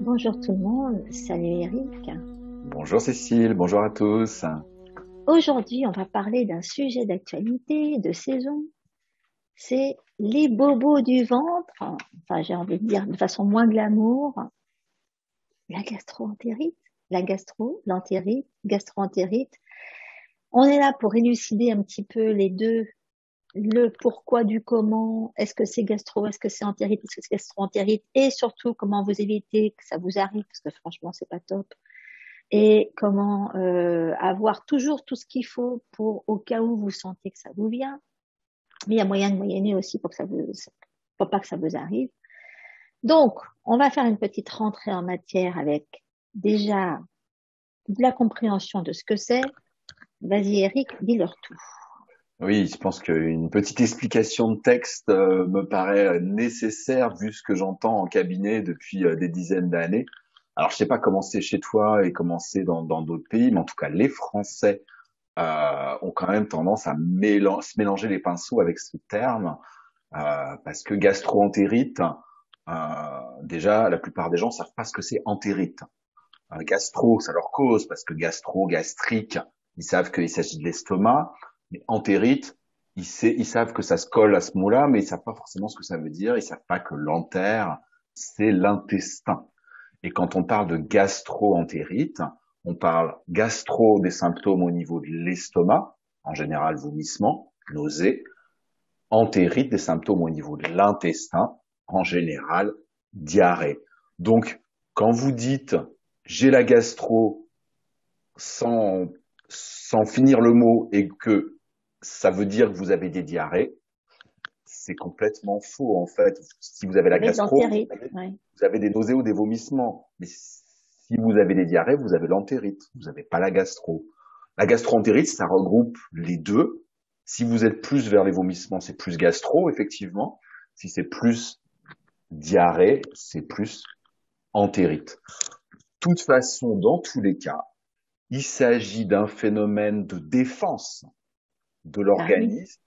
Bonjour tout le monde, salut Eric. Bonjour Cécile, bonjour à tous. Aujourd'hui, on va parler d'un sujet d'actualité, de saison. C'est les bobos du ventre. Enfin, j'ai envie de dire de façon moins glamour, la gastro-entérite, l'entérite, gastro-entérite. On est là pour élucider un petit peu les deux, le pourquoi du comment. Est-ce que c'est gastro, est-ce que c'est entérite, est-ce que c'est gastro-entérite, et surtout comment vous éviter que ça vous arrive, parce que franchement, c'est pas top. Et comment avoir toujours tout ce qu'il faut pour au cas où vous sentez que ça vous vient. Mais il y a moyen de moyenner aussi pour pas que ça vous arrive. Donc, on va faire une petite rentrée en matière avec déjà de la compréhension de ce que c'est. Vas-y Eric, dis-leur tout. Oui, je pense qu'une petite explication de texte me paraît nécessaire vu ce que j'entends en cabinet depuis des dizaines d'années. Alors, je sais pas comment c'est chez toi et comment c'est dans d'autres pays, mais en tout cas, les Français ont quand même tendance à se mélanger les pinceaux avec ce terme, parce que gastro-entérite, déjà, la plupart des gens savent pas ce que c'est entérite. Gastro, ça leur cause, parce que gastro, gastrique, ils savent qu'il s'agit de l'estomac. Mais entérite, ils savent que ça se colle à ce mot-là, mais ils savent pas forcément ce que ça veut dire. Ils savent pas que l'entère, c'est l'intestin. Et quand on parle de gastro-entérite, on parle gastro des symptômes au niveau de l'estomac, en général vomissement, nausée, entérite des symptômes au niveau de l'intestin, en général diarrhée. Donc, quand vous dites j'ai la gastro sans, sans finir le mot et que ça veut dire que vous avez des diarrhées, c'est complètement faux en fait. Si vous avez la Vous avez de gastro, l'entérite, ouais. vous avez des nausées ou des vomissements. Mais si vous avez des diarrhées, vous avez l'entérite. Vous n'avez pas la gastro. La gastro-entérite, ça regroupe les deux. Si vous êtes plus vers les vomissements, c'est plus gastro, effectivement. Si c'est plus diarrhée, c'est plus entérite. De toute façon, dans tous les cas, il s'agit d'un phénomène de défense de Bah oui. l'organisme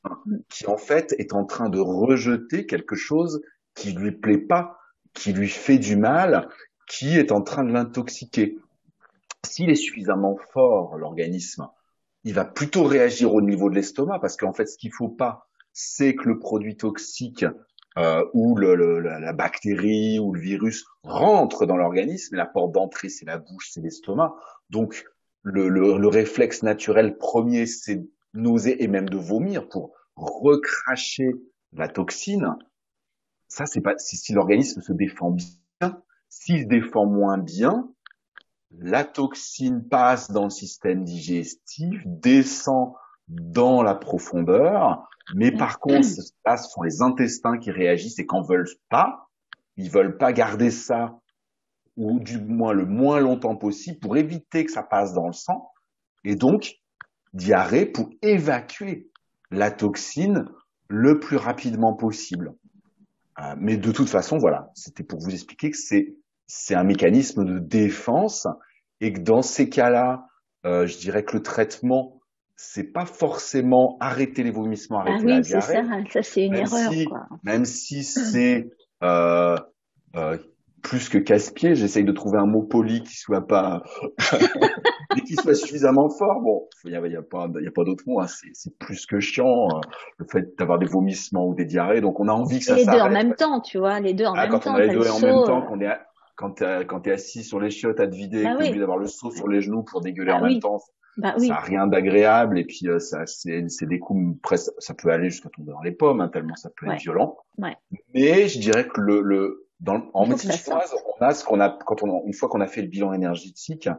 qui en fait est en train de rejeter quelque chose qui lui plaît pas, qui lui fait du mal, qui est en train de l'intoxiquer. S'il est suffisamment fort, l'organisme, il va plutôt réagir au niveau de l'estomac parce qu'en fait, ce qu'il faut pas, c'est que le produit toxique ou la bactérie ou le virus rentre dans l'organisme. Et la porte d'entrée, c'est la bouche, c'est l'estomac. Donc, le réflexe naturel premier, c'est de nauser et même de vomir pour recracher la toxine. Ça, c'est pas si l'organisme se défend bien. S'il se défend moins bien, la toxine passe dans le système digestif, descend dans la profondeur, mais par contre, là, ce sont les intestins qui réagissent et qu'en veulent pas. Ils veulent pas garder ça, ou du moins le moins longtemps possible, pour éviter que ça passe dans le sang. Et donc, diarrhée pour évacuer la toxine le plus rapidement possible. Mais de toute façon, voilà, c'était pour vous expliquer que c'est un mécanisme de défense et que dans ces cas-là, je dirais que le traitement, c'est pas forcément arrêter les vomissements, Bah arrêter la oui, c'est ça. diarrhée, Ça, c'est une même erreur, si quoi. même si c'est euh, euh, plus que casse-pied, j'essaye de trouver un mot poli qui soit pas mais qui soit suffisamment fort. Bon, il y a pas d'autre mot. Hein, c'est plus que chiant le fait d'avoir des vomissements ou des diarrhées. Donc on a envie que Et ça les deux en s'arrête. même temps, tu vois, les deux en Ah, même quand on temps, a les t'as le deux et en même seau. temps, quand t'es assis sur les chiottes à te vider et Bah que t'es obligé oui, d'avoir le seau sur les genoux pour dégueuler bah en même oui, temps, bah ça a oui, rien d'agréable. Et puis ça, c'est des coups presque, ça peut aller jusqu'à tomber dans les pommes, hein, tellement ça peut être ouais, violent. ouais. Mais je dirais que en Il faut que médecine ça chinoise, sorte. on a ce qu'on a, une fois qu'on a fait le bilan énergétique,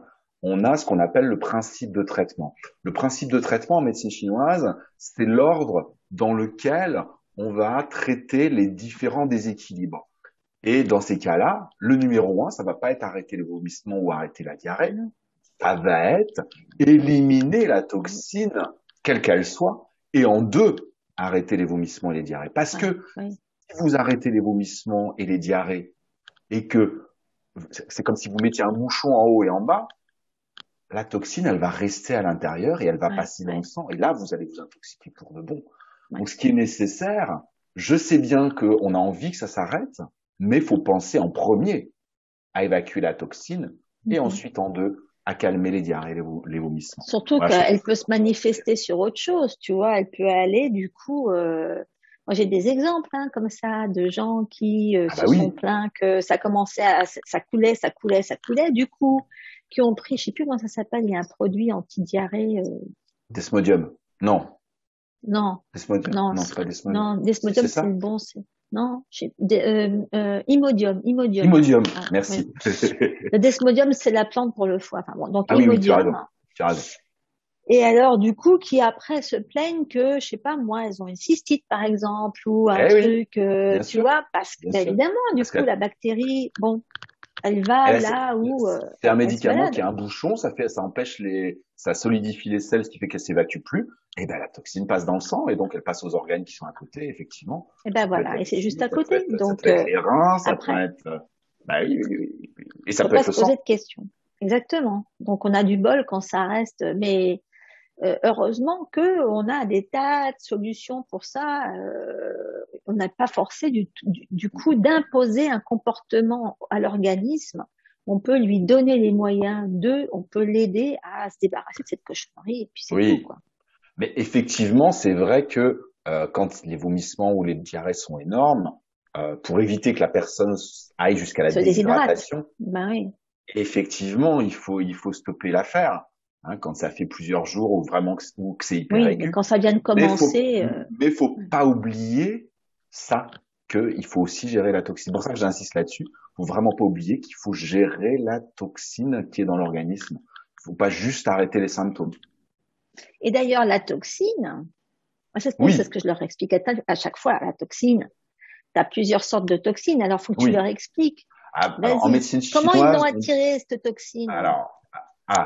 on a ce qu'on appelle le principe de traitement. Le principe de traitement en médecine chinoise, c'est l'ordre dans lequel on va traiter les différents déséquilibres. Et dans ces cas-là, le numéro un, ça va pas être arrêter le vomissement ou arrêter la Ah diarrhée, non. ça va être éliminer la toxine, quelle qu'elle soit, et en deux, arrêter les vomissements et les diarrhées. Parce Ouais, que ouais, si vous arrêtez les vomissements et les diarrhées, et que c'est comme si vous mettiez un bouchon en haut et en bas, la toxine, elle va rester à l'intérieur et elle va ouais, passer dans le ouais, sang. Et là, vous allez vous intoxiquer pour de bon. ouais. Donc, ce qui est nécessaire, je sais bien qu'on a envie que ça s'arrête, mais il faut penser en premier à évacuer la toxine et Mhm. ensuite en deux, à calmer les diarrhées, les vomissements. Surtout Voilà, je trouve qu'elle peut se manifester sur autre chose, tu vois. Elle peut aller, du coup, moi j'ai des exemples hein, comme ça de gens qui ah bah se sont oui, plaints que ça commençait ça coulait, ça coulait, ça coulait, du coup, qui ont pris, je sais plus comment ça s'appelle, il y a un produit anti-diarrhée. desmodium. Non, Non, desmodium. non, Non, c'est pas desmodium. non, C'est Desmodium, c'est le ça? bon, non, Imodium, Imodium. Imodium. Ah, oui. Merci. Le Desmodium, c'est la plante pour le foie. Enfin, bon, donc Ah oui, oui, tu as Imodium. raison. Tu as raison. Et alors, du coup, qui après se plaignent que, je sais pas, moi, elles ont une cystite, par exemple, ou un Eh oui, truc, bien tu sûr, vois, parce que, bien ben, sûr. évidemment, du Parce que coup, la bactérie, bon, elle va eh ben, là où c'est un elle se médicament qui balade. a un bouchon, ça empêche ça solidifie les selles, ce qui fait qu'elle s'évacue plus. Et ben la toxine passe dans le sang et donc elle passe aux organes qui sont à côté. Effectivement, Et ça ben peut être voilà, la et c'est juste vessie, à côté. ça Donc, peut être les reins, ça peut après, être, bah oui, oui, oui, oui, oui. Et ça faut peut pas être se le poser sang. de questions. Exactement. Donc, on a du bol quand ça reste, mais heureusement que on a des tas de solutions pour ça. On n'a pas forcé du coup d'imposer un comportement à l'organisme. On peut lui donner les moyens on peut l'aider à se débarrasser de cette cochonnerie et puis c'est tout Oui, quoi. mais effectivement, c'est vrai que quand les vomissements ou les diarrhées sont énormes, pour éviter que la personne aille jusqu'à la Se déshydrate. déshydratation, Ben oui. effectivement, il faut stopper l'affaire. Hein, quand ça fait plusieurs jours ou vraiment ou que c'est hyper Oui, mais aigu. quand ça vient de Mais faut, commencer, mais faut pas oublier ça, qu'il faut aussi gérer la toxine. C'est pour ça que j'insiste là-dessus. Faut vraiment pas oublier qu'il faut gérer la toxine qui est dans l'organisme. Faut pas juste arrêter les symptômes. et d'ailleurs la toxine, nous c'est ce Oui, que je leur explique à chaque fois, la toxine. Tu as plusieurs sortes de toxines, alors faut que tu leur oui. expliques. Ah, alors, en Vas-y, médecine comment ils l'ont chinoise, attiré cette toxine? alors,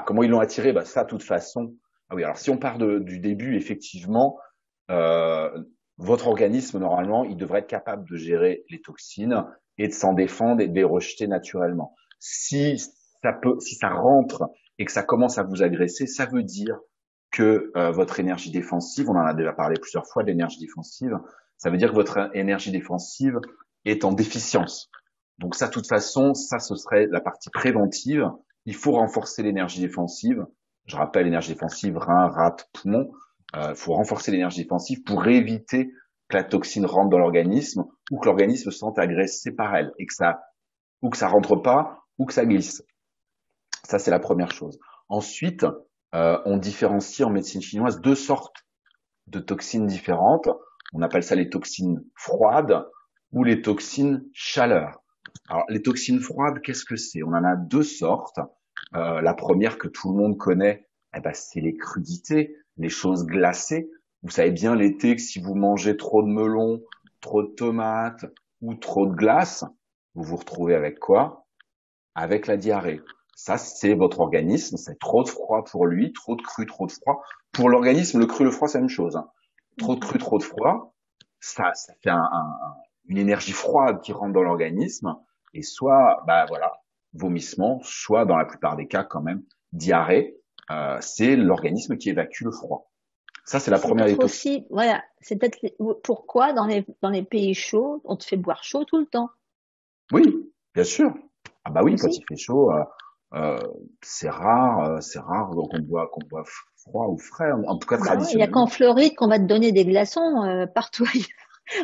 comment ils l'ont attiré? Bah, ça, de toute façon. Ah oui, alors si on part du début, effectivement, euh, votre organisme, normalement, il devrait être capable de gérer les toxines et de s'en défendre et de les rejeter naturellement. Si ça rentre et que ça commence à vous agresser, ça veut dire que votre énergie défensive, on en a déjà parlé plusieurs fois de l'énergie défensive, ça veut dire que votre énergie défensive est en déficience. Donc ça, de toute façon, ça, ce serait la partie préventive. Il faut renforcer l'énergie défensive. Je rappelle, l'énergie défensive, rein, rate, poumon. Il faut renforcer l'énergie défensive pour éviter que la toxine rentre dans l'organisme ou que l'organisme se sente agressé par elle et ou que ça rentre pas ou que ça glisse. Ça, c'est la première chose. Ensuite, on différencie en médecine chinoise deux sortes de toxines différentes. On appelle ça les toxines froides ou les toxines chaleur. Alors, les toxines froides, qu'est-ce que c'est? On en a deux sortes. La première que tout le monde connaît, eh ben, c'est les crudités, les choses glacées. Vous savez bien l'été que si vous mangez trop de melons, trop de tomates ou trop de glace, vous vous retrouvez avec quoi? Avec la diarrhée. Ça, c'est votre organisme, c'est trop de froid pour lui, trop de cru, trop de froid. Pour l'organisme, le cru, le froid, c'est la même chose. Hein. Trop de cru, trop de froid, ça fait une énergie froide qui rentre dans l'organisme, et soit, bah voilà, vomissement, soit dans la plupart des cas quand même, diarrhée, c'est l'organisme qui évacue le froid. Ça, c'est Et la c'est première peut-être des toxines. aussi, voilà, c'est peut-être pourquoi dans les pays chauds, on te fait boire chaud tout le temps Oui, bien sûr. Ah bah oui, quand aussi. il fait chaud, c'est rare donc qu'on boit froid ou frais, en tout cas Bah ouais, il y a qu'en traditionnellement. Floride qu'on va te donner des glaçons partout ailleurs.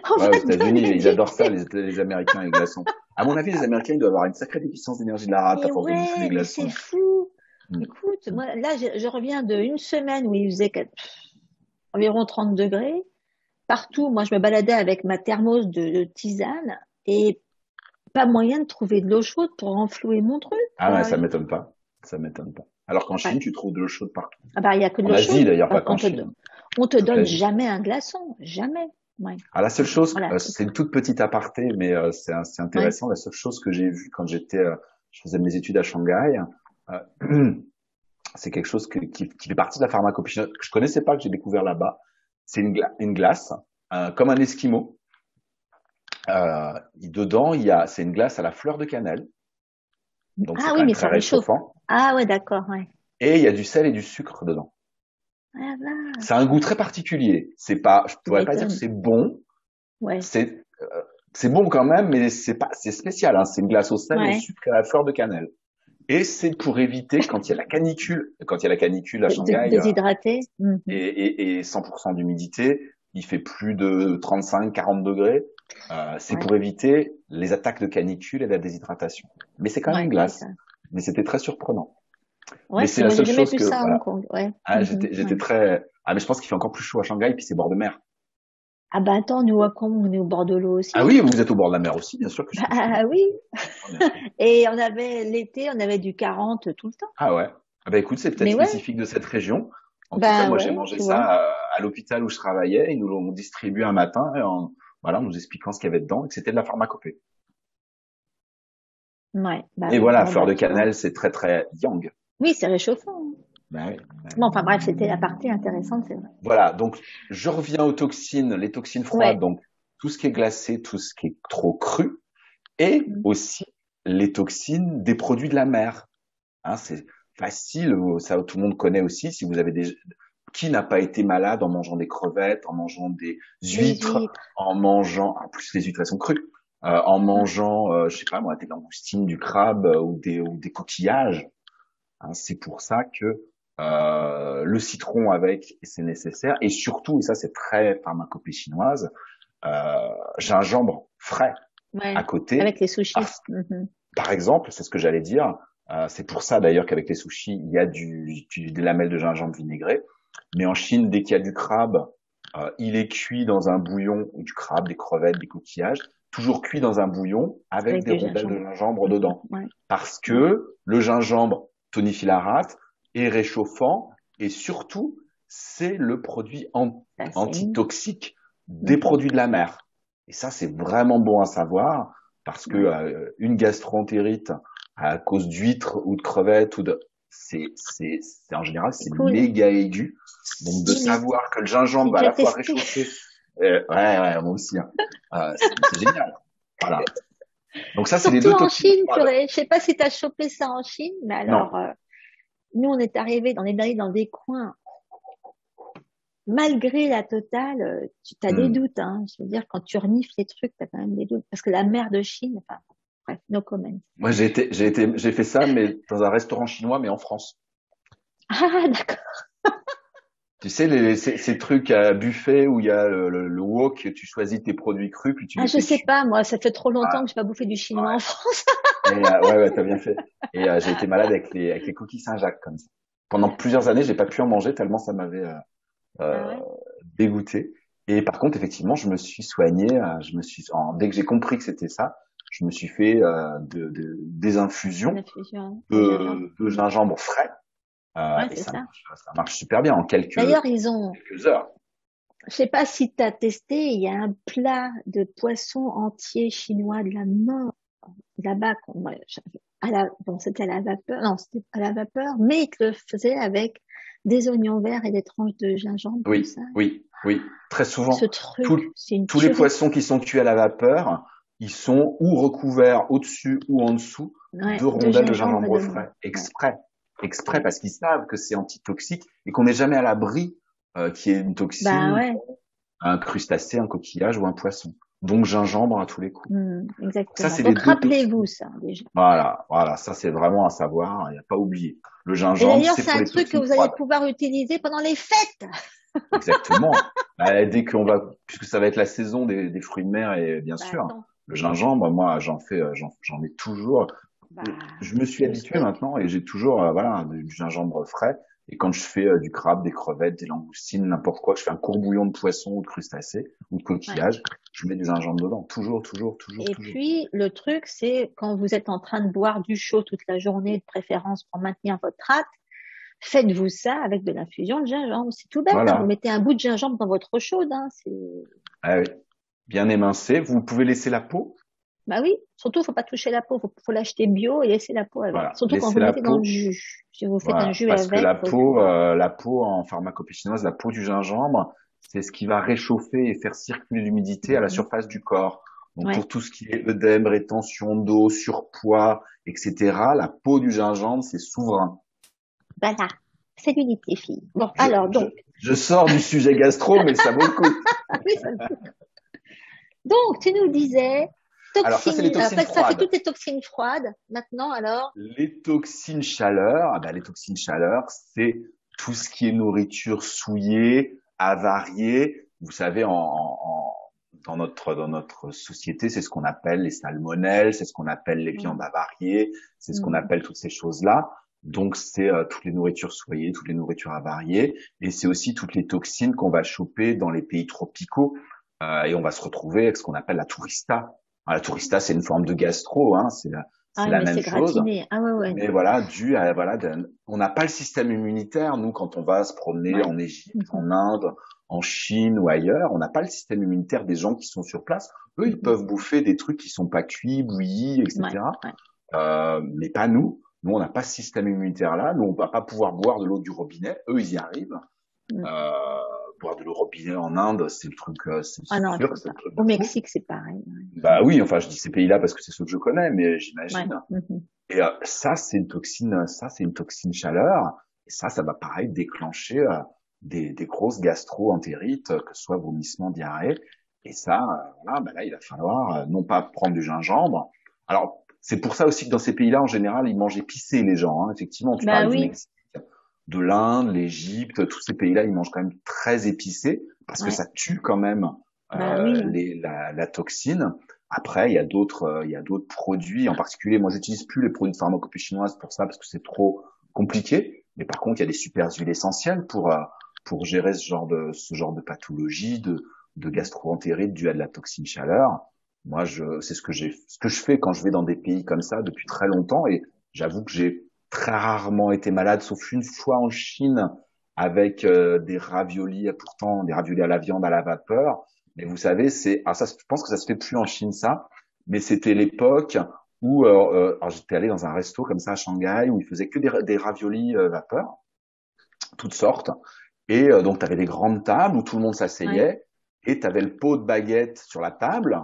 On Ouais, va aux te États-Unis, donner ils du adorent ça, thé. les Américains, les glaçons. À mon avis, les Américains, ils doivent avoir une sacrée déficience d'énergie de la rate à Mais force de bouffer des ouais, mais c'est glaçons. fou. Mm, Écoute, mm. moi là, je reviens d'une semaine où il faisait environ 30 degrés. Partout, moi, je me baladais avec ma thermos de tisane et pas moyen de trouver de l'eau chaude pour renflouer mon truc, Ah ouais, quoi. ça m'étonne pas. Ça m'étonne pas. Alors qu'en Chine, Ouais. tu trouves de l'eau chaude partout. Ah bah, il y a que de En l'eau Asie, chaude. d'ailleurs, pas qu'en Chine. On te Toute donne l'Asie. jamais un glaçon. Jamais. Ouais. Ah, la seule chose, Voilà. c'est une toute petite aparté, mais c'est Ouais. intéressant. La seule chose que j'ai vue quand je faisais mes études à Shanghai, euh, c'est quelque chose qui fait partie de la pharmacopée que je connaissais pas, que j'ai découvert là-bas. C'est une glace, comme un esquimau. Dedans, c'est une glace à la fleur de cannelle, donc c'est Ah quand oui, même mais très ça réchauffe. réchauffant. Ah ouais, d'accord, ouais. Et il y a du sel et du sucre dedans. Ah la Ça a un vache. goût très particulier. C'est pas, je Tu pourrais pas dire que m'étonnes. c'est bon. Ouais. C'est C'est bon quand même, mais c'est spécial, hein. C'est une glace au sel et au Ouais. sucre et à la fleur de cannelle. Et c'est pour éviter quand il y a la canicule. Quand il y a la canicule à Shanghai, Déshydraté. Mhm. et 100% d'humidité, il fait plus de 35-40 degrés. C'est Ouais. pour éviter les attaques de canicule et la déshydratation. Mais c'est quand même une Ouais, c'est glace. ça. Mais c'était très surprenant. Ouais, Mais parce c'est que la moi, j'ai seule jamais chose vu que, ça à Hong voilà. Kong. Ouais. Ah, Mhm. j'étais Ouais. très, ah, mais je pense qu'il fait encore plus chaud à Shanghai, puis c'est bord de mer. Ah bah attends, nous, à Hong Kong, on est au bord de l'eau Ah aussi. oui, vous êtes au bord de la mer aussi, bien sûr que je suis. Bah oui. Ah, bien sûr. Et on avait l'été, on avait du 40 tout le temps. Ah ouais. Ah bah écoute, c'est peut-être Mais ouais, spécifique de cette région. En tout cas, bah moi j'ai ouais, mangé tu vois. ça à l'hôpital où je travaillais. Ils nous l'ont distribué un matin, voilà, en nous expliquant ce qu'il y avait dedans et que c'était de la pharmacopée. Ouais, bah Et oui. voilà, Bon, fleur bah de tu vois. cannelle, c'est très très yang. Oui, c'est réchauffant. Ben oui, ben Bon, oui. enfin bref, c'était la partie intéressante, c'est vrai. Voilà, donc je reviens aux toxines, les toxines froides, Ouais. donc tout ce qui est glacé, tout ce qui est trop cru, et Mm. aussi les toxines des produits de la mer. Hein, c'est facile, ça tout le monde connaît aussi. Si vous avez des, qui n'a pas été malade en mangeant des crevettes, en mangeant des Les huîtres, huîtres. en mangeant, en plus les huîtres elles sont crues, en Mm. mangeant, je sais pas moi, des langoustines, du crabe ou des coquillages. Hein, c'est pour ça que le citron avec, c'est nécessaire. Et surtout, et ça c'est très pharmacopée chinoise, gingembre frais à Ouais. côté. Avec les sushis. Parce Mhm. par exemple, c'est ce que j'allais dire. C'est pour ça d'ailleurs qu'avec les sushis, il y a des lamelles de gingembre vinaigrées. Mais en Chine, dès qu'il y a du crabe, il est cuit dans un bouillon, ou du crabe, des crevettes, des coquillages, toujours cuit dans un bouillon avec Avec des du rondelles de gingembre. gingembre Mhm. dedans. Ouais. Parce Ouais. que le gingembre tonifie la rate, est réchauffant et surtout, c'est le produit Ça, c'est une. antitoxique des Mhm. produits de la mer. Et ça, c'est vraiment bon à savoir parce que Ouais. une gastroentérite à cause d'huîtres ou de crevettes ou de c'est en général C'est c'est cool. méga aigu. Donc de Oui, mais savoir que le j'ai gingembre va à déjà la fois testé. réchauffer, ouais moi aussi, hein. C'est génial. Voilà. Donc ça c'est les Surtout deux en toxines Chine, froides. purée. Je sais pas si tu as chopé ça en Chine, mais Non. alors, nous, on est allé dans des coins, malgré la totale, tu as des Hmm. doutes, hein. Je veux dire, quand tu renifles les trucs, tu as quand même des doutes. Parce que la mer de Chine, enfin, bref, no comment. Moi j'ai fait ça mais dans un restaurant chinois mais en France. Ah, d'accord. Tu sais ces trucs à buffet où il y a le wok, tu choisis tes produits crus puis tu Ah, les je fais sais cuire. pas, moi, ça fait trop longtemps Ah, que j'ai pas bouffé du chinois en ouais. France. Et ouais, t'as bien fait. Et j'ai été malade avec les coquilles Saint-Jacques comme ça. Pendant plusieurs années, j'ai pas pu en manger tellement ça m'avait Ah euh, ouais? dégoûté. Et par contre, effectivement, je me suis soigné. Dès que j'ai compris que c'était ça, je me suis fait des Une infusions infusion de gingembre. de gingembre frais. Ouais, Et c'est ça. ça marche super bien en D'ailleurs, ils ont, quelques heures. je sais pas si tu as testé, il y a un plat de poisson entier chinois de la mort là-bas. Ouais, bon, c'était à la vapeur, non, c'était à la vapeur, mais ils te le faisaient avec des oignons verts et des tranches de gingembre comme Oui, ça. oui, oui. Très Ce souvent, truc, c'est une tous les tuerie. poissons qui sont cuits à la vapeur, ils sont ou recouverts au-dessus ou en dessous de Ouais, de rondelles de gingembre et gingembre de menthe. frais, Ouais, exprès ouais. parce qu'ils savent que c'est antitoxique et qu'on n'est jamais à l'abri qu'il y ait une Bah toxine, ouais, un crustacé, un coquillage ou un poisson. Donc gingembre à tous les coups. Ça, exactement. c'est les Donc deux rappelez-vous toxines. ça déjà. Voilà, ça c'est vraiment à savoir, il n'y a pas oublié. Le Et gingembre, d'ailleurs, c'est c'est pour un les truc que toxines vous allez froides. pouvoir utiliser pendant les fêtes. Exactement. Dès qu'on va, puisque ça va être la saison des fruits de mer et bien Bah sûr, attends, le gingembre, moi j'en ai toujours. bah Je me suis tu le habitué stocks. maintenant et j'ai toujours voilà du gingembre frais. Et quand je fais du crabe, des crevettes, des langoustines, n'importe quoi, que je fais un courbouillon de poisson ou de crustacés ou de Ouais. coquillage, je mets du gingembre dedans. Toujours, toujours, toujours, Et toujours. puis, le truc, c'est quand vous êtes en train de boire du chaud toute la journée, de préférence pour maintenir votre rate, faites-vous ça avec de l'infusion de gingembre. C'est tout bête, hein. Vous Voilà. mettez un bout de gingembre dans votre eau chaude, hein. Ah oui. Bien émincé. Vous pouvez laisser la peau. Bah oui. Surtout, faut pas toucher la peau. Faut l'acheter bio et laisser la peau avec. Voilà. Surtout quand vous Laissez le la mettez dans le peau. jus. Si vous faites un Voilà, jus parce que avec, faut le cuire. la peau en pharmacopée chinoise, la peau du gingembre, c'est ce qui va réchauffer et faire circuler l'humidité à la Mhm. surface du corps. Donc Ouais. pour tout ce qui est œdème, rétention d'eau, surpoids, etc., la peau du gingembre, c'est souverain. Voilà. C'est l'unité, les filles. Bon, Je, alors, je, donc. je sors du sujet gastro, mais ça vaut le coup. Ah oui, ça me- Donc, tu nous disais, Alors ça, c'est les toxines, toxines ça fait froides. toutes les toxines froides. Maintenant, alors, Les toxines chaleur, ah ben, les toxines chaleur, c'est tout ce qui est nourriture souillée, avariée. Vous savez, dans notre société, c'est ce qu'on appelle les salmonelles, c'est ce qu'on appelle les viandes mm, avariées, c'est ce qu'on mm, appelle toutes ces choses-là. Donc, c'est toutes les nourritures souillées, toutes les nourritures avariées, et c'est aussi toutes les toxines qu'on va choper dans les pays tropicaux. Et on va se retrouver avec ce qu'on appelle la tourista. La tourista, c'est une forme de gastro, hein, c'est ah, la mais même c'est chose. gratiné. Ah ouais, ouais, Mais non. voilà, dû à voilà, on n'a pas le système immunitaire nous quand on va se promener Ouais. en Égypte, Mhm, en Inde, en Chine ou ailleurs, on n'a pas le système immunitaire des gens qui sont sur place. Eux, ils mhm. peuvent bouffer des trucs qui sont pas cuits, bouillis, Ouais, etc. ouais. Mais pas nous. Nous, on n'a pas ce système immunitaire là. Nous, on va pas pouvoir boire de l'eau du robinet. Eux, ils y arrivent. Mm. Euh, Boire de l'eau robinet en Inde, c'est le truc, Ah c'est non, il sûr faut que c'est pas. le truc Au de fou. Mexique, c'est pareil. Ouais. Bah oui, enfin, je dis ces pays-là parce que c'est ceux que je connais, mais Ouais. j'imagine. Mhm. Et ça, c'est une toxine chaleur. Et ça va pareil déclencher des grosses gastro-entérites, que ce soit vomissements, diarrhée. Et ça, voilà, bah là, il va falloir non pas prendre du gingembre. Alors, c'est pour ça aussi que dans ces pays-là, en général, ils mangent épicé, les gens. Hein. Effectivement, tu Bah parlais du oui, Mexique, de l'Inde, l'Égypte, tous ces pays-là, ils mangent quand même très épicé parce que ouais. ça tue quand même Bah oui, hein. la toxine. Après, il y a d'autres produits. En particulier, moi, j'utilise plus les produits de pharmacopée chinoise pour ça parce que c'est trop compliqué. Mais par contre, il y a des super huiles essentielles pour gérer ce genre de pathologie, de gastro-entérite due à de la toxine chaleur. Moi, c'est ce que je fais quand je vais dans des pays comme ça depuis très longtemps. Et j'avoue que j'ai très rarement été malade, sauf une fois en Chine avec des raviolis, pourtant des raviolis à la viande à la vapeur. Mais vous savez, ça, je pense que ça se fait plus en Chine ça, mais c'était l'époque où alors j'étais allé dans un resto comme ça à Shanghai où ils faisaient que des raviolis vapeur, toutes sortes. Et donc tu avais des grandes tables où tout le monde Ouais. s'asseyait et tu avais le pot de baguettes sur la table.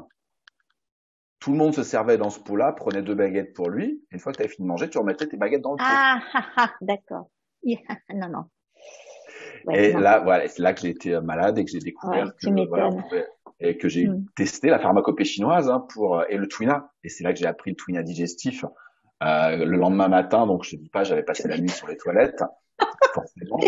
Tout le monde se servait dans ce pot-là, prenait 2 baguettes pour lui. Et une fois que tu avais fini de manger, tu remettais tes baguettes dans le pot. Ah, ah, ah, d'accord. Non, non. Ouais, Et non. là, voilà, c'est là que j'ai été malade et que j'ai Ouais, découvert que tu voilà, on m'étonnes. pouvait et que j'ai Mm. testé la pharmacopée chinoise hein, pour et le Twina. Et c'est là que j'ai appris le Twina digestif. Le lendemain matin, donc je te dis pas, j'avais Tu passé la nuit m'étonnes. sur les toilettes, forcément.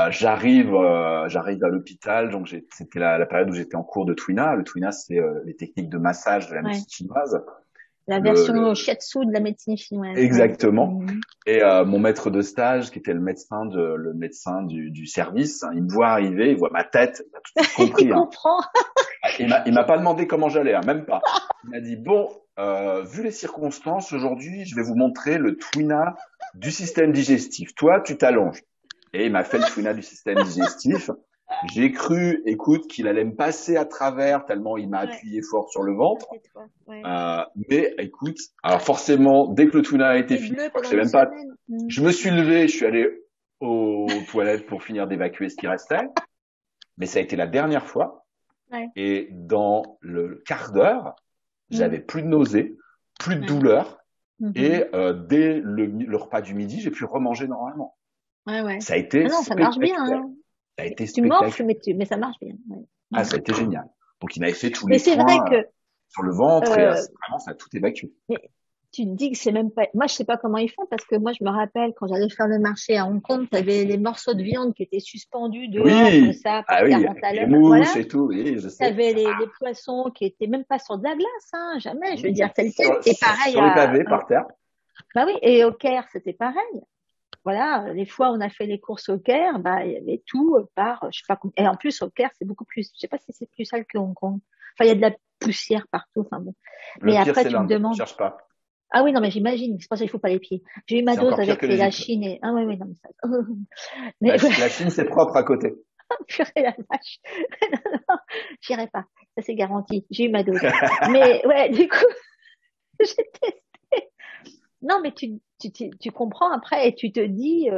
J'arrive à l'hôpital, donc c'était la période où j'étais en cours de Twina. Le Twina, c'est les techniques de massage de la Ouais. médecine chinoise. La Le, version le, shiatsu de la médecine chinoise. Ouais. Exactement. Mm. Et mon maître de stage, qui était le médecin du service, hein, il me voit arriver, il voit ma tête, il a tout de suite Il compris. Hein. comprend. Il m'a pas demandé comment j'allais, hein, même pas. Il m'a dit bon, vu les circonstances aujourd'hui, je vais vous montrer le Twina du système digestif. Toi, tu t'allonges. Et il m'a fait le Twina du système digestif. J'ai cru, écoute, qu'il allait me passer à travers tellement il m'a Ouais. appuyé fort sur le ventre. C'est toi. Ouais. Mais écoute, alors forcément, dès que le tuna a été T'es fini, bleu je pendant sais une même pas, semaine. Mm. je me suis levé, je suis allé aux toilettes pour finir d'évacuer ce qui restait, mais ça a été la dernière fois. Ouais. Et dans le quart d'heure, Mm. j'avais plus de nausées, plus de Ouais. douleur, Mhm. et dès le repas du midi, j'ai pu remanger normalement. Ouais, ouais. Ça a été Ah non, ça marche bien, spectaculaire. hein. Ça a été Tu morfles, spectaculaire. mais ça marche bien. Ouais. Ah, Mm. ça a été génial. Donc il m'avait fait tous Mais les c'est points vrai que sur le ventre et euh, vraiment ça a tout évacué. mais tu te dis que c'est même pas. Moi, je sais pas comment ils font parce que moi, je me rappelle quand j'allais faire le marché à Hong Kong, tu avais les morceaux de viande qui étaient suspendus dehors comme Oui, ça par ah oui, 40 avec à les l'heure. mouches Voilà. et tout, oui, je Tu sais. avais les poissons qui étaient même pas sur de la glace, hein, jamais. Je veux Oui, dire, tel quel. Et pareil sur les pavés par terre. bah oui, et au Caire, c'était pareil. Voilà, les fois où on a fait les courses au Caire, bah, il y avait tout par, je sais pas, et en plus, au Caire, c'est beaucoup plus, je sais pas si c'est plus sale que Hong Kong. Enfin, il y a de la poussière partout, enfin bon. Mais Le pire, après, c'est tu te l'Inde. demandes, Cherche pas. ah oui, non, mais j'imagine, c'est pour ça qu'il faut pas les pieds. J'ai eu ma C'est dose encore pire avec que la l'Égypte. Chine et, ah oui, oui, non, mais ça, mais ouais, La Chine, c'est propre à côté. purée la vache. Non, non, j'irai pas. Ça, c'est garanti. J'ai eu ma dose. Mais ouais, du coup, j'ai testé. Non, mais tu comprends après et tu te dis,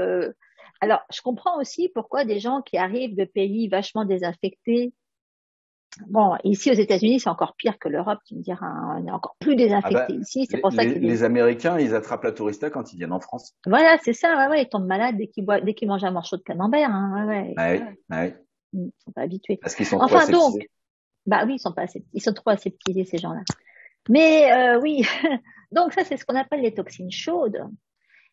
alors, je comprends aussi pourquoi des gens qui arrivent de pays vachement désinfectés, bon, ici aux États-Unis, c'est encore pire que l'Europe, tu me diras, hein, on est encore plus Ah désinfecté bah, ici, c'est pour ça qu'il y a des... les Américains, ils attrapent la tourista quand ils viennent en France. Voilà, c'est ça, ouais, ouais, ils tombent malades dès qu'ils mangent un morceau de camembert, hein, ouais, ouais, Ouais, ouais. ils sont pas habitués. Parce qu'ils sont trop Enfin, donc, aseptisés. Bah oui, ils sont trop aseptisés, ces gens-là. Mais oui, donc ça, c'est ce qu'on appelle les toxines chaudes.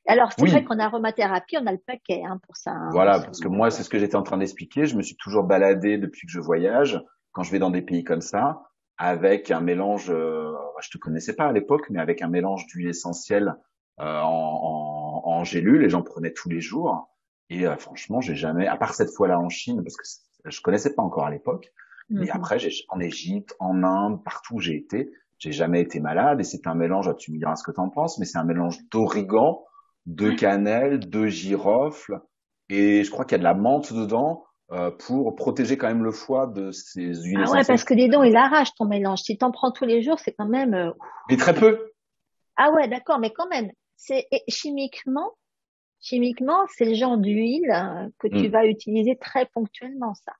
Alors, c'est vrai Oui, qu'en aromathérapie, on a le paquet hein, pour ça. Hein, voilà, parce que absolument. moi, Ouais. c'est ce que j'étais en train d'expliquer. Je me suis toujours baladé depuis que je voyage, quand je vais dans des pays comme ça, avec un mélange, je te connaissais pas à l'époque, mais avec un mélange d'huile essentielle en gélules, et j'en prenais tous les jours. Et franchement, j'ai jamais, à part cette fois-là en Chine, parce que je connaissais pas encore à l'époque, mais Mhm. après, en Égypte, en Inde, partout où j'ai été, j'ai jamais été malade. Et c'est un mélange, tu me diras ce que tu en penses, mais c'est un mélange d'origan, de Ouais. cannelle, de girofle, et je crois qu'il y a de la menthe dedans pour protéger quand même le foie de ces huiles Ah ouais, essentielles parce qui que sont dis très donc, il nocives. arrache ton mélange. Si t'en prends tous les jours, c'est quand même. Mais très peu. Ah ouais, d'accord, mais quand même, chimiquement, c'est le genre d'huile que tu Hmm. vas utiliser très ponctuellement, ça.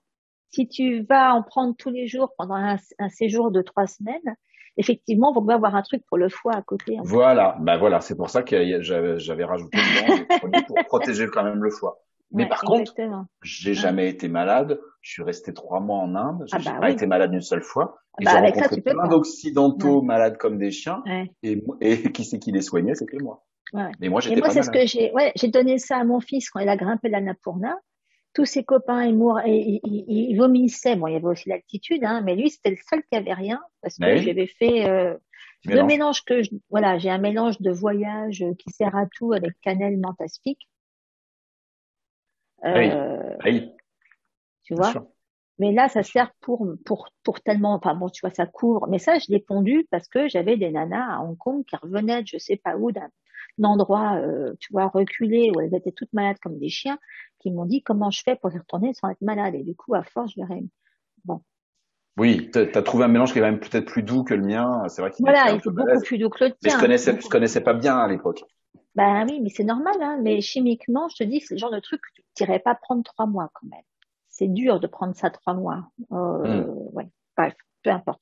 Si tu vas en prendre tous les jours pendant un séjour de 3 semaines, effectivement, vous pouvez avoir un truc pour le foie à côté en plus. Voilà, ben voilà, c'est pour ça que j'avais rajouté dedans des produits pour protéger quand même le foie. Mais Ouais, par contre, exactement. j'ai Ouais. jamais été malade. Je suis resté 3 mois en Inde. Ah J'ai bah pas été oui. malade une seule fois. Ah Et bah j'ai avec ça, rencontré tu peux plein pas. Ouais, d'occidentaux malades comme des chiens. ouais, Et qui c'est qui les soignait? C'était moi. ouais. Mais moi, Et j'étais moi, pas c'est ce malade. que j'ai donné ça à mon fils quand il a grimpé l'Annapurna. Tous ses copains, ils vomissaient. Bon, il y avait aussi l'altitude, hein, mais lui, c'était le seul qui avait rien parce Mais que je lui oui, avais fait petit le mélange. mélange voilà, j'ai un mélange de voyage qui sert à tout avec cannelle, menthe, aspic, Ah oui, euh, ah oui, tu bien vois. sûr, Mais là, ça bien sûr. sert pour tellement, enfin bon, tu vois, ça couvre. Mais ça, je l'ai pondu parce que j'avais des nanas à Hong Kong qui revenaient de je sais pas où, d'un endroit, tu vois, reculé, où elles étaient toutes malades comme des chiens, qui m'ont dit comment je fais pour y retourner sans être malade. Et du coup, à force, je leur ai, bon. Oui, t'as trouvé un mélange qui est quand même peut-être plus doux que le mien. C'est vrai qu'il était Voilà, un il était peu beaucoup balèze. plus doux que le Mais tien, je beaucoup plus connaissais doux. pas bien à l'époque. Ben oui, mais c'est normal, hein. Mais chimiquement, je te dis, c'est le genre de truc que tu n'irais pas prendre 3 mois quand même. C'est dur de prendre ça 3 mois. Hmm. Ouais, bref, peu importe.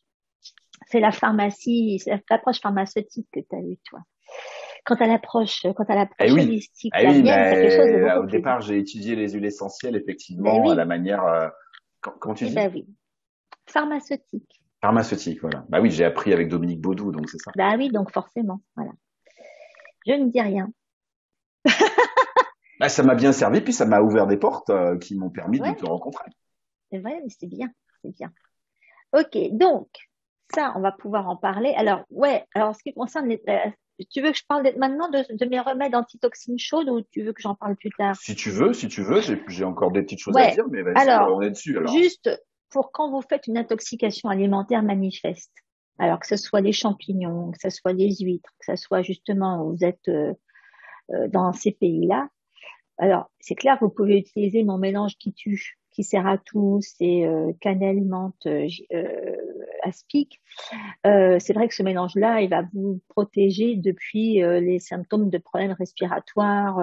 C'est la pharmacie, c'est l'approche pharmaceutique que tu as eue, toi. Quant à Eh l'approche oui, holistique, eh la oui, mienne, c'est quelque chose de mais beaucoup au plus. départ, j'ai étudié les huiles essentielles, Ben effectivement, à la oui, manière, comment tu eh dis? ben oui, pharmaceutique. Pharmaceutique, voilà. Bah oui, j'ai appris avec Dominique Baudou, donc c'est ça. Ben oui, donc forcément, voilà. Je ne dis rien. Bah, ça m'a bien servi, puis ça m'a ouvert des portes qui m'ont permis de Ouais, te rencontrer. c'est vrai, mais c'est bien, c'est bien. Ok, donc, ça, on va pouvoir en parler. Alors, ouais, alors, en ce qui concerne tu veux que je parle maintenant de mes remèdes antitoxines chaudes ou tu veux que j'en parle plus tard? Si tu veux, j'ai encore des petites choses à Ouais, dire, mais vas-y, alors, on est dessus alors. juste pour quand vous faites une intoxication alimentaire manifeste, alors que ce soit les champignons, que ce soit les huîtres, que ce soit justement, vous êtes dans ces pays-là, alors, c'est clair que vous pouvez utiliser mon mélange qui tue, qui sert à tout, c'est cannelle, menthe, aspic. C'est vrai que ce mélange-là, il va vous protéger depuis les symptômes de problèmes respiratoires,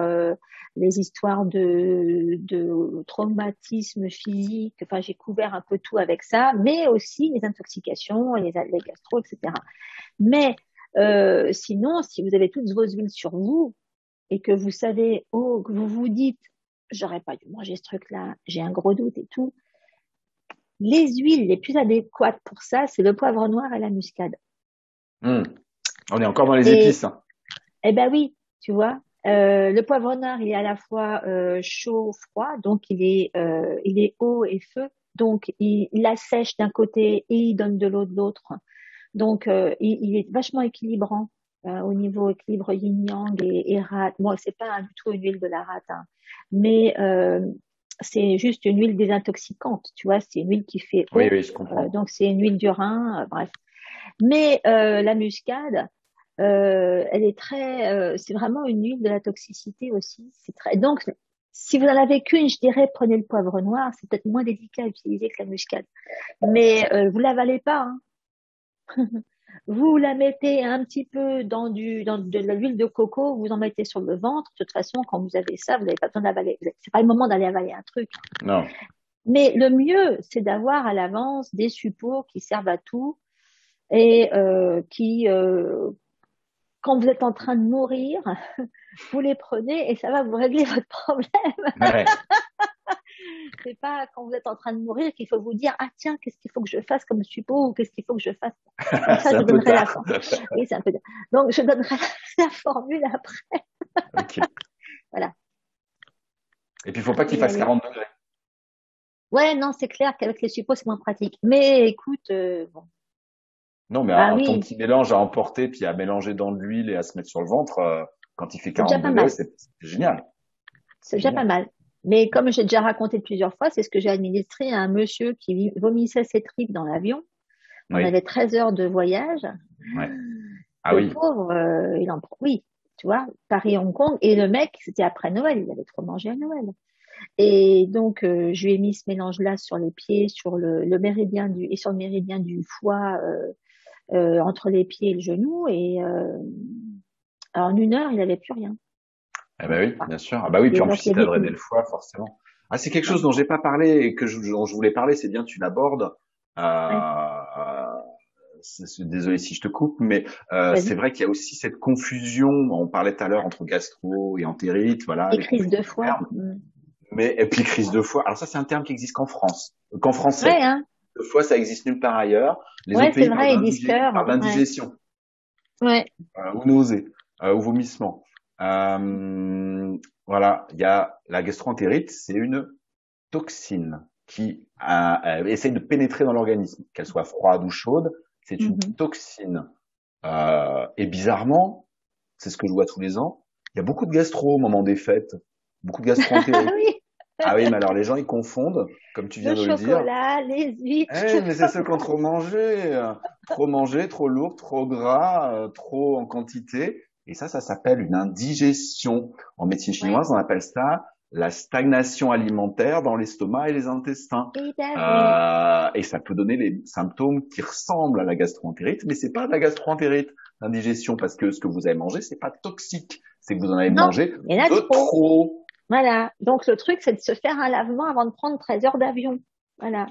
les histoires de traumatismes physiques. Enfin, j'ai couvert un peu tout avec ça, mais aussi les intoxications, les gastro, etc. Mais sinon, si vous avez toutes vos huiles sur vous, et que vous savez, oh, que vous vous dites, j'aurais pas dû manger ce truc-là, j'ai un gros doute et tout, les huiles les plus adéquates pour ça, c'est le poivre noir et la muscade. Hmm. On est encore dans les Et, épices, hein. eh ben oui, tu vois, le poivre noir, il est à la fois chaud, froid, donc il est eau et feu, donc il assèche d'un côté et il donne de l'eau de l'autre. Donc, il est vachement équilibrant au niveau équilibre yin-yang et rate. Moi, c'est pas du tout une huile de la rate, hein, mais c'est juste une huile désintoxicante, tu vois. C'est une huile qui fait Oui, eau, oui, je comprends. donc c'est une huile du rein, bref. Mais la muscade, elle est c'est vraiment une huile de la toxicité aussi. Donc, si vous en avez qu'une, je dirais prenez le poivre noir. C'est peut-être moins délicat à utiliser que la muscade, mais vous l'avalez pas, hein. Vous la mettez un petit peu dans de l'huile de coco, vous en mettez sur le ventre. De toute façon, quand vous avez ça, vous n'avez pas besoin d'avaler. C'est pas le moment d'aller avaler un truc. Non. Mais le mieux, c'est d'avoir à l'avance des suppos qui servent à tout et quand vous êtes en train de mourir, vous les prenez et ça va vous régler votre problème. Ouais. C'est pas quand vous êtes en train de mourir qu'il faut vous dire, ah tiens, qu'est-ce qu'il faut que je fasse comme suppôt ou qu'est-ce qu'il faut que je fasse. Donc ça, C'est je un peu donnerai la tard. fin. Oui, c'est un peu. Donc je donnerai la formule après. Ok. Voilà. Et puis, il faut pas qu'il Allez, fasse allez. 40 degrés. Ouais, non, c'est clair qu'avec les suppos, c'est moins pratique. Mais écoute, bon. Non, mais Ah ton oui, petit mélange à emporter, puis à mélanger dans de l'huile et à se mettre sur le ventre, quand il fait c'est déjà 40 pas degrés, mal. c'est génial. C'est C'est déjà pas génial. mal. Mais comme j'ai déjà raconté plusieurs fois, c'est ce que j'ai administré à un monsieur qui vomissait ses tripes dans l'avion. On Oui. avait 13 heures de voyage. Ouais. Ah Le oui. pauvre, oui, tu vois, Paris-Hong Kong. Et le mec, c'était après Noël, il avait trop mangé à Noël. Et donc, je lui ai mis ce mélange-là sur les pieds, sur le méridien et sur le méridien du foie, entre les pieds et le genou. Et en 1 heure, il n'avait plus rien. Eh ben oui, bien sûr. Ah bah oui, puis Et en plus, donc, si t'as drainé le foie, forcément. Ah, c'est quelque chose ouais, dont j'ai pas parlé et dont je voulais parler, c'est bien que tu l'abordes. ouais, Euh, désolé si je te coupe, mais c'est vas-y. vrai qu'il y a aussi cette confusion. On parlait tout à l'heure entre gastro et entérite, voilà, Et les crise de confusions de foie. termes. Mm. Mais et puis crise de foie. Alors ça, c'est un terme qui existe qu'en Ouais, français. hein. Le foie, ça existe nulle part ailleurs. Les Ouais, autres c'est pays vrai, ils disent parlent cœur. Ouais, d'indigestion ouais. ou nausée ou vomissement. Voilà, il y a la gastroentérite, c'est une toxine qui essaie de pénétrer dans l'organisme, qu'elle soit froide ou chaude, c'est une Mhm. toxine. Et bizarrement, c'est ce que je vois tous les ans, il y a beaucoup de gastro au moment des fêtes, beaucoup de Ah gastro-entérite. oui, Ah oui, mais alors les gens ils confondent, comme tu viens le de le dire. chocolat, les huîtres, Eh, tout mais c'est ça. ceux qui ont trop mangé, trop mangé, trop lourd, trop gras, trop en quantité. Et ça s'appelle une indigestion. En médecine Ouais. chinoise, on appelle ça la stagnation alimentaire dans l'estomac et les intestins. Et ben oui. Et ça peut donner les symptômes qui ressemblent à la gastroentérite, mais c'est pas de la gastroentérite, l'indigestion, parce que ce que vous avez mangé, c'est pas toxique. C'est que vous en avez Non, mangé il y en a de trop. trop. Voilà. Donc, le truc, c'est de se faire un lavement avant de prendre 13 heures d'avion. Voilà.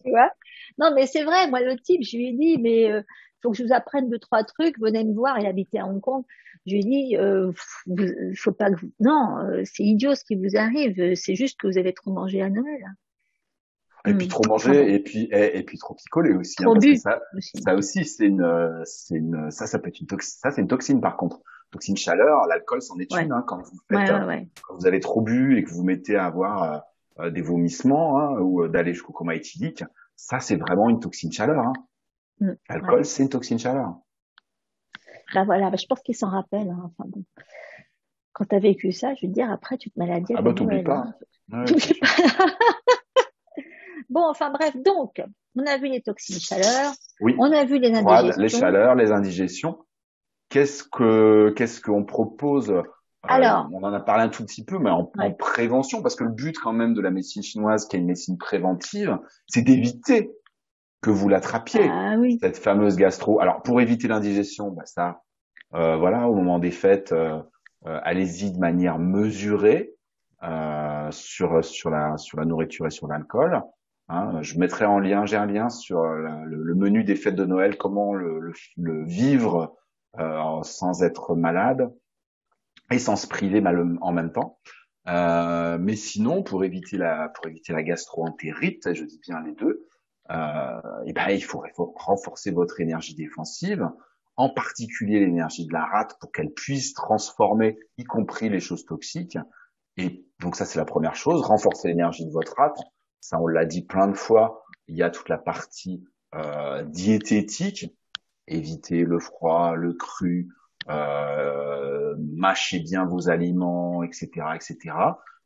Tu vois? Non, mais c'est vrai. Moi, le type, je lui ai dit, mais faut que je vous apprenne 2, 3 trucs. Venez me voir. Il habitait à Hong Kong. Je lui ai dit, faut pas que vous... Non, c'est idiot ce qui vous arrive. C'est juste que vous avez trop mangé à Noël. Et puis trop Enfin manger, bon, et puis trop picoler aussi, hein, trop parce que bu aussi. ça aussi, ça peut être une toxine. Ça, c'est une toxine par contre. Toxine chaleur, l'alcool, c'en est Ouais, une, hein, ouais, ouais, ouais. quand vous avez trop bu et que vous mettez à avoir des vomissements, hein, ou d'aller jusqu'au coma éthylique. Ça, c'est vraiment une toxine chaleur, hein. Ouais. L'alcool, c'est une toxine chaleur. Bah voilà, bah, je pense qu'ils s'en rappellent, hein. Enfin bon, quand t'as vécu ça, je veux dire, après, tu te maladies Ah à bah, t'oublies Noël, pas, hein. hein. Ouais, bien sûr. Bon, enfin bref, donc, on a vu les toxines chaleur, Oui. on a vu les Froide, les indigestions. chaleurs, les indigestions. Qu'est-ce qu'on propose? Alors, On en a parlé un tout petit peu, mais en ouais. prévention, parce que le but quand même de la médecine chinoise, qui est une médecine préventive, c'est d'éviter que vous l'attrapiez, Ah oui. cette fameuse gastro. Alors pour éviter l'indigestion, bah ça, voilà, au moment des fêtes, allez-y de manière mesurée sur la nourriture et sur l'alcool. Hein. Je mettrai en lien, j'ai un lien sur le menu des fêtes de Noël, comment le vivre sans être malade et sans se priver en même temps. Mais sinon, pour éviter la gastro-entérite, je dis bien les deux, et ben il faut renforcer votre énergie défensive, en particulier l'énergie de la rate pour qu'elle puisse transformer, y compris les choses toxiques. Et donc ça c'est la première chose, renforcer l'énergie de votre rate. Ça on l'a dit plein de fois. Il y a toute la partie diététique, éviter le froid, le cru, mâchez bien vos aliments, etc., etc.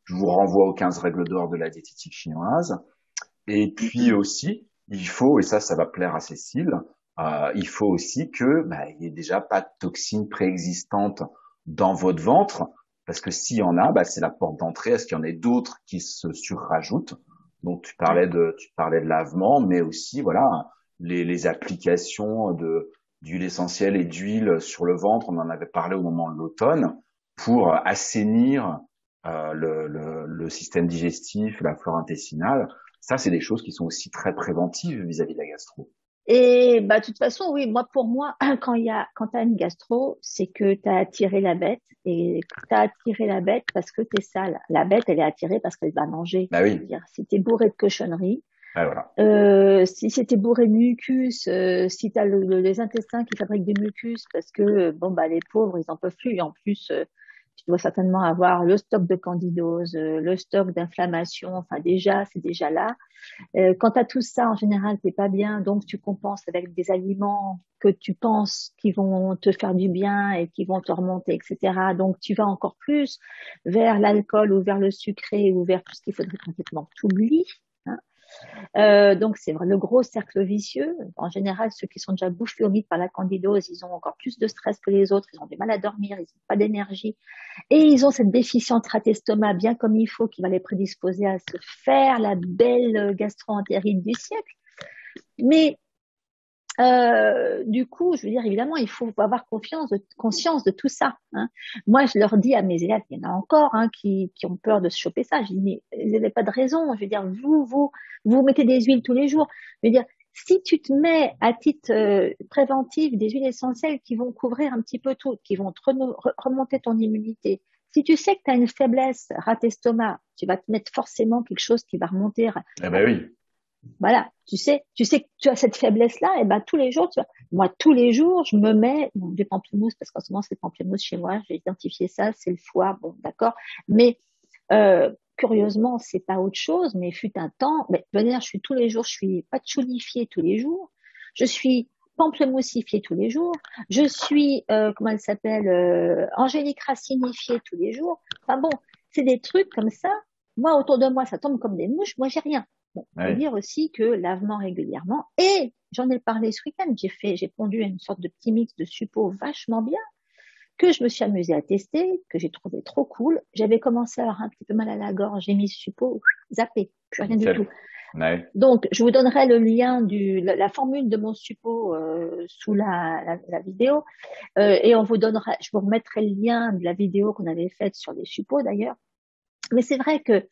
Je vous renvoie aux 15 règles d'or de la diététique chinoise. Et puis aussi, il faut, et ça va plaire à Cécile, il faut aussi que il y ait déjà pas de toxines préexistantes dans votre ventre, parce que s'il y en a, c'est la porte d'entrée. Est-ce qu'il y en a d'autres qui se surrajoutent? Donc Ouais. tu parlais de lavement, mais aussi voilà les applications d'huile essentielle et d'huile sur le ventre. On en avait parlé au moment de l'automne pour assainir le système digestif, la flore intestinale. Ça, c'est des choses qui sont aussi très préventives vis-à-vis de la gastro. Et bah, de toute façon, oui, pour moi, quand t'as une gastro, c'est que t'as attiré la bête. Et t'as attiré la bête parce que t'es sale. La bête, elle est attirée parce qu'elle va manger. Bah oui, C'est-à-dire, si t'es bourré de cochonneries, ouais, voilà. si c'était bourré de mucus, si tu as les intestins qui fabriquent des mucus parce que bon bah les pauvres ils en peuvent plus et en plus tu dois certainement avoir le stock de candidose, le stock d'inflammation, enfin déjà c'est déjà là. Quand tu as tout ça en général t'es pas bien donc tu compenses avec des aliments que tu penses qui vont te faire du bien et qui vont te remonter etc. Donc tu vas encore plus vers l'alcool ou vers le sucré ou vers tout ce qu'il faudrait complètement t'oublier. Hein. Donc c'est le gros cercle vicieux. En général, ceux qui sont déjà bouffés au mythe par la candidose, ils ont encore plus de stress que les autres, ils ont du mal à dormir, ils n'ont pas d'énergie et ils ont cette déficience rat-estomac bien comme il faut qui va les prédisposer à se faire la belle gastro-entérite du siècle. Mais du coup, je veux dire, évidemment, il faut avoir conscience de tout ça. Hein. Moi, je leur dis à mes élèves, il y en a encore hein, qui ont peur de se choper ça. Je dis, mais vous n'avez pas de raison. Je veux dire, vous mettez des huiles tous les jours. Je veux dire, si tu te mets à titre préventif des huiles essentielles qui vont couvrir un petit peu tout, qui vont te remonter ton immunité, si tu sais que tu as une faiblesse rat-estomac, tu vas te mettre forcément quelque chose qui va remonter. Eh ben oui. Voilà, tu sais que tu as cette faiblesse-là, et ben tous les jours, moi tous les jours, je me mets des pamplemousses parce qu'en ce moment c'est pamplemousse chez moi, j'ai identifié ça, c'est le foie, bon d'accord, mais curieusement c'est pas autre chose, mais fut un temps, mais de toute manière, je suis tous les jours, je suis patchoulifiée tous les jours, je suis pamplemoussifiée tous les jours, je suis comment elle s'appelle angélique racinifiée tous les jours. Enfin bon, c'est des trucs comme ça. Moi autour de moi ça tombe comme des mouches, moi j'ai rien. Bon, faut Ouais. dire aussi que lavement régulièrement. Et j'en ai parlé ce week-end. J'ai pondu une sorte de petit mix de suppos vachement bien que je me suis amusée à tester, que j'ai trouvé trop cool. J'avais commencé à avoir un petit peu mal à la gorge. J'ai mis ce suppos, zappé, plus rien du tout. Nickel. Ouais. Donc, je vous donnerai le lien la formule de mon suppos sous la vidéo. Et on vous donnera, je vous remettrai le lien de la vidéo qu'on avait faite sur les suppos d'ailleurs. Mais c'est vrai que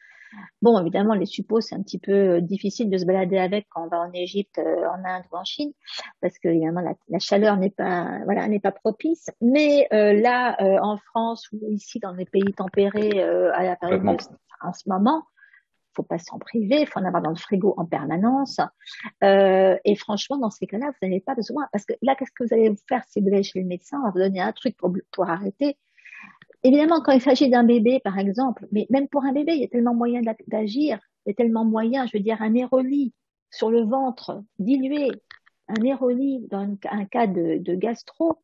bon, évidemment, les suppos, c'est un petit peu difficile de se balader avec quand on va en Égypte, en Inde ou en Chine, parce que évidemment la chaleur n'est pas, voilà, n'est pas propice. Mais là, en France ou ici dans les pays tempérés, à la période Complètement. en ce moment, faut pas s'en priver, faut en avoir dans le frigo en permanence. Et franchement, dans ces cas-là, vous n'avez pas besoin, parce que là, qu'est-ce que vous allez vous faire si vous allez chez le médecin, on va vous donner un truc pour arrêter. Évidemment, quand il s'agit d'un bébé, par exemple, mais même pour un bébé, il y a tellement moyen d'agir, il y a tellement moyen, je veux dire, un aéroli sur le ventre, dilué, un aéroli dans un cas de gastro,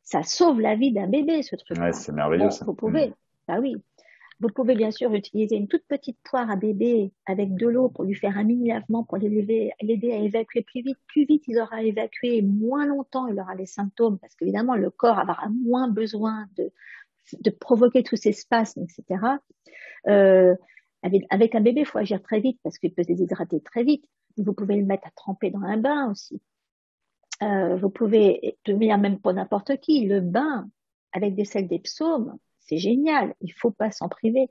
ça sauve la vie d'un bébé, ce Ouais, truc-là. c'est merveilleux Bon, ça. vous Mm. pouvez, bah oui, vous pouvez bien sûr utiliser une toute petite poire à bébé avec de l'eau pour lui faire un mini lavement pour l'aider à évacuer plus vite. Plus vite il aura évacué, moins longtemps il aura les symptômes parce qu'évidemment le corps aura moins besoin de provoquer tous ces spasmes, etc. Euh, avec un bébé, il faut agir très vite parce qu'il peut se déshydrater très vite. Vous pouvez le mettre à tremper dans un bain aussi. Vous pouvez devenir même pour n'importe qui, le bain avec des sels des psaumes, c'est génial. Il faut pas s'en priver.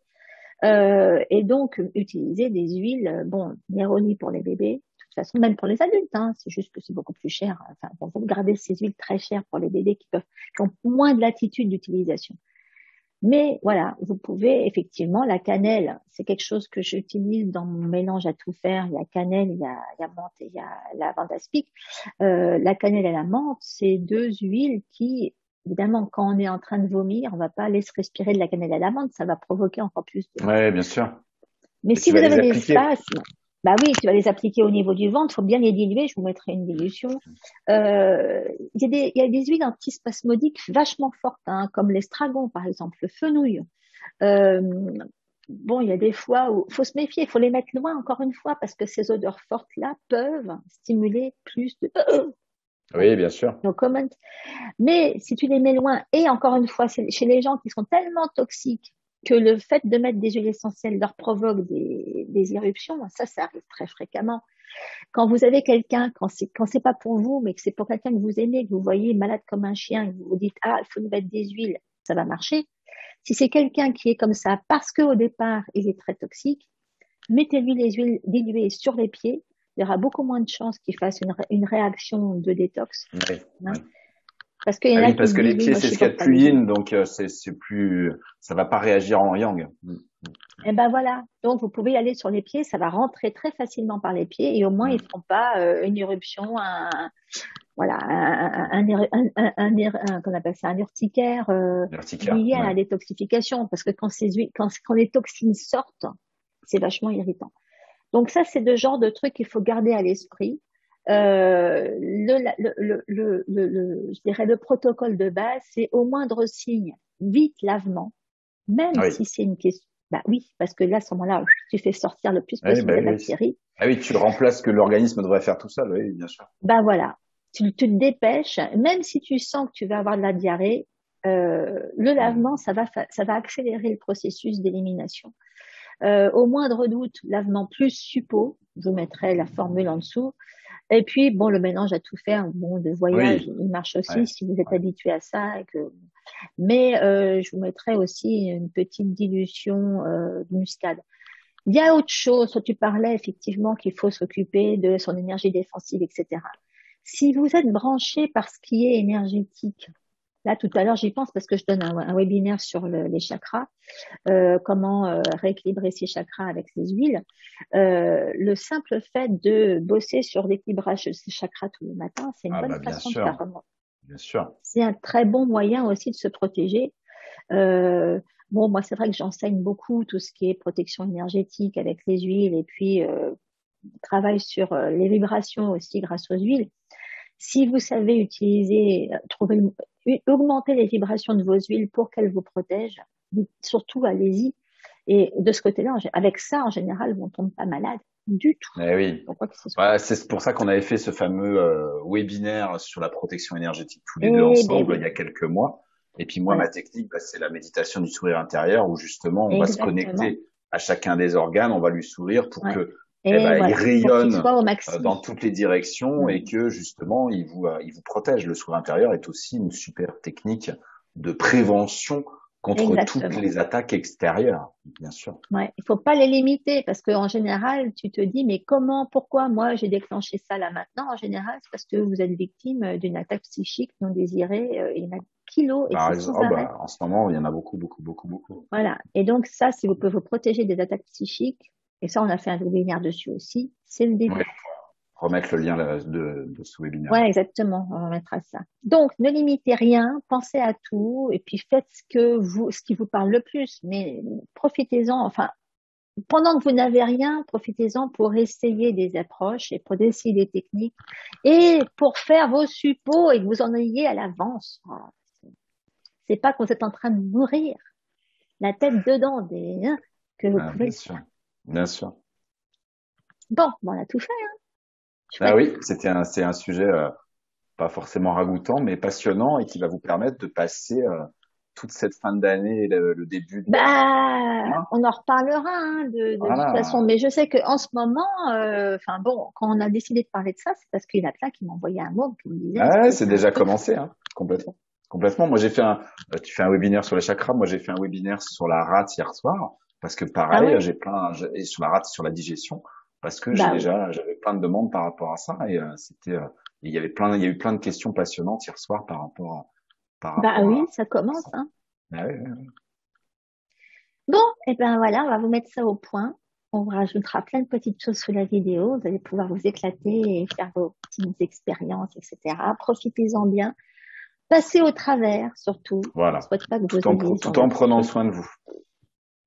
Et donc, utiliser des huiles, bon, Néroli pour les bébés, de toute façon, même pour les adultes, hein, c'est juste que c'est beaucoup plus cher. Enfin, bon, vous gardez ces huiles très chères pour les bébés qui ont moins de latitude d'utilisation. Mais voilà, vous pouvez effectivement, la cannelle, c'est quelque chose que j'utilise dans mon mélange à tout faire. Il y a cannelle, il y a menthe et il y a lavande aspic. La cannelle et la menthe, c'est deux huiles qui, évidemment, quand on est en train de vomir, on va pas aller se respirer de la cannelle à la menthe, ça va provoquer encore plus de. Ouais, bien sûr. Mais Et si tu vous vas les avez des appliquer. spasmes, bah oui, tu vas les appliquer au niveau du ventre, il faut bien les diluer, je vous mettrai une dilution. Il y a des huiles antispasmodiques vachement fortes, hein, comme l'estragon par exemple, le fenouil. Euh, bon, il y a des fois où faut se méfier, il faut les mettre loin encore une fois parce que ces odeurs fortes-là peuvent stimuler plus de. Bon, Oui, bien sûr. no comment. Mais si tu les mets loin, et encore une fois, c'est chez les gens qui sont tellement toxiques que le fait de mettre des huiles essentielles leur provoque des éruptions, ça arrive très fréquemment. Quand vous avez quelqu'un, quand c'est pas pour vous, mais que c'est pour quelqu'un que vous aimez, que vous voyez malade comme un chien, que vous vous dites, ah, il faut lui mettre des huiles, ça va marcher. Si c'est quelqu'un qui est comme ça, parce qu'au départ, il est très toxique, mettez-lui les huiles diluées sur les pieds, il y aura beaucoup moins de chances qu'ils fassent une réaction de détox. Oui, Hein, oui. parce qu'il y Ah en a oui, qui parce me que les disent, oui, pieds, moi je c'est ce qu'il y a de supporte pas plus les yin, huiles. donc c'est plus, ça va pas réagir en yang. Et ben voilà. Donc vous pouvez y aller sur les pieds, ça va rentrer très facilement par les pieds et au moins ils Mm. feront pas une éruption, voilà, qu'on appelle ça, un urticaire L'urticaire, lié à ouais. la détoxification. Parce que quand les toxines sortent, c'est vachement irritant. Donc ça, c'est le genre de truc qu'il faut garder à l'esprit. Je dirais le protocole de base, c'est au moindre signe, vite lavement, même Oui, si c'est une question. Bah oui, parce que là, à ce moment-là, tu fais sortir le plus oui, possible bah de oui, oui. bactéries. Ah oui, tu remplaces ce que l'organisme devrait faire tout seul, oui, bien sûr. Ben voilà, tu te dépêches, même si tu sens que tu vas avoir de la diarrhée, le lavement, Mm. ça va accélérer le processus d'élimination. Au moindre doute, lavement plus suppo, je vous mettrai la formule en dessous. Et puis, bon, le mélange à tout faire, bon, de voyage, Oui, il marche aussi ouais, si vous êtes ouais. habitué à ça. Mais je vous mettrai aussi une petite dilution de muscade. Il y a autre chose, tu parlais effectivement qu'il faut s'occuper de son énergie défensive, etc. Si vous êtes branché par ce qui est énergétique, là tout à l'heure j'y pense parce que je donne un webinaire sur les chakras, comment rééquilibrer ses chakras avec ses huiles. Le simple fait de bosser sur l'équilibrage de ses chakras tous les matins, c'est une Ah bonne bah façon de faire remonter. bien sûr. C'est un très bon moyen aussi de se protéger. Euh, bon, moi, c'est vrai que j'enseigne beaucoup tout ce qui est protection énergétique avec les huiles et puis travaille sur les vibrations aussi grâce aux huiles. Si vous savez utiliser, augmenter les vibrations de vos huiles pour qu'elles vous protègent, surtout allez-y. Et de ce côté-là, avec ça, en général, on tombe pas malade du tout. Eh oui. Pourquoi que ce soit. Ouais, c'est pour ça qu'on avait fait ce fameux webinaire sur la protection énergétique tous les deux Eh ben ensemble il y oui, a quelques mois. Et puis moi, ma voilà, technique, bah, c'est la méditation du sourire intérieur où justement on va se exactement. connecter à chacun des organes, on va lui sourire pour Ouais. que Et il voilà, pour qu'il rayonne soit au dans maxi. toutes les directions Mm. et que justement il vous protège. Le sourire intérieur est aussi une super technique de prévention contre toutes Exactement. les attaques extérieures, bien sûr. Ouais, il faut pas les limiter parce qu'en général, tu te dis, mais comment, pourquoi moi j'ai déclenché ça là maintenant? En général, c'est parce que vous êtes victime d'une attaque psychique non désirée. Il y en a kilos et Par c'est exemple, sans oh arrêt. bah, en ce moment, il y en a beaucoup, beaucoup, beaucoup, beaucoup. Voilà. Et donc ça, si vous pouvez vous protéger des attaques psychiques, et ça, on a fait un webinaire dessus aussi, c'est le Ouais, début. remettre le lien là, de ce webinaire. Ouais, exactement. On remettra ça. Donc, ne limitez rien, pensez à tout, et puis faites ce qui vous parle le plus. Mais profitez-en. Enfin, pendant que vous n'avez rien, profitez-en pour essayer des approches et pour essayer des techniques et pour faire vos suppos et que vous en ayez à l'avance. Voilà. C'est pas quand vous êtes en train de mourir, la tête dedans que vous Ah, pouvez bien le sûr, faire. bien sûr. Bon, on a tout fait, hein. Ah Chouette. oui, c'est un sujet pas forcément ragoûtant, mais passionnant et qui va vous permettre de passer toute cette fin d'année et le début de l'année Bah, 2020. on en reparlera hein, de toute façon, Voilà. mais je sais qu'en ce moment, enfin bon, quand on a décidé de parler de ça, c'est parce qu'il y en a plein qui m'envoyaient un mot qui me disaient Ah, ouais, c'est c'est un déjà truc. commencé, hein, complètement. Complètement. Moi, tu fais un webinaire sur les chakras. Moi, j'ai fait un webinaire sur la rate hier soir parce que Ah pareil, ouais, et sur la rate, sur la digestion, parce que bah oui. j'avais plein de demandes par rapport à ça et il y a eu plein de questions passionnantes hier soir par Bah rapport oui, ça à commence, ça. hein. Ah ouais, ouais, ouais. Bon, et ben voilà, on va vous mettre ça au point. On vous rajoutera plein de petites choses sous la vidéo. Vous allez pouvoir vous éclater et faire vos petites expériences, etc. Profitez-en bien. Passez au travers, surtout. Je Voilà. souhaite pas que vous ayez ce genre Tout de en prenant truc. soin de vous.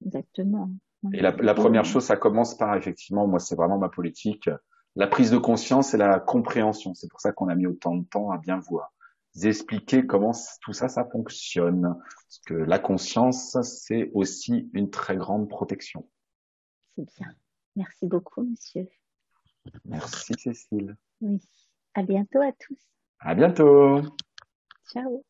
Exactement. Et Il la faut, première chose, ça commence par, effectivement, moi, c'est vraiment ma politique, la prise de conscience et la compréhension. C'est pour ça qu'on a mis autant de temps à bien voir. Expliquer comment tout ça, ça fonctionne. Parce que la conscience, c'est aussi une très grande protection. c'est bien. Merci beaucoup, monsieur. Merci, Cécile. Oui. À bientôt à tous. À bientôt. Ciao.